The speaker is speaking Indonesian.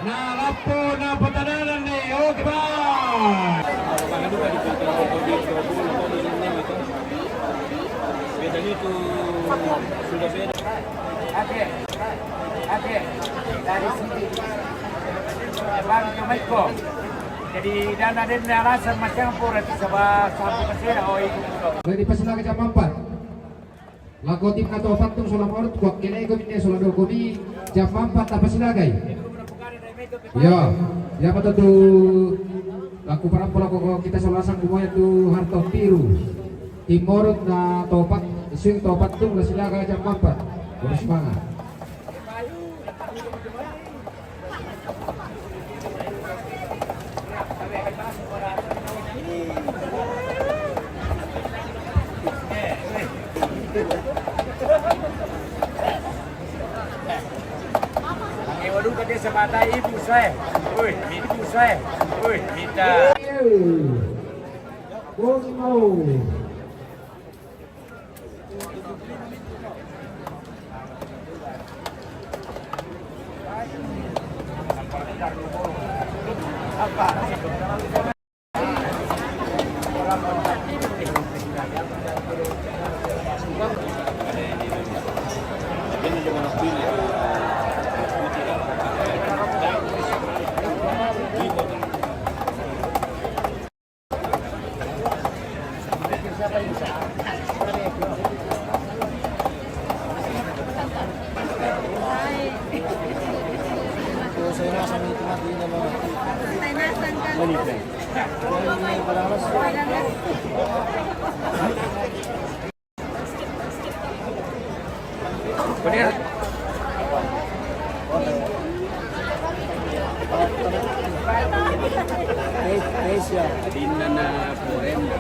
na lapo na patadanan ni Ogba. Bedanya itu sudah beda. Oke, dari sini Bang Kamaiko. Jadi dan ada narasan macam pura di sebelah samping mesir. Oh itu. Dari pasal jam 4. Lagu tim atau fatung solam orut kuat kene ko minne solam do komi jam 4 apa silagai. Ya, ya betul tu laku para pola kok kita solasang semuanya tu harto biru. Timorut na topat swing topat tu silagai jam 4. Terus semangat. Waduh tadi semata ibu saya. Woi, ibu saya. Woi, kita. Apa? Asia. Dinana Florenda.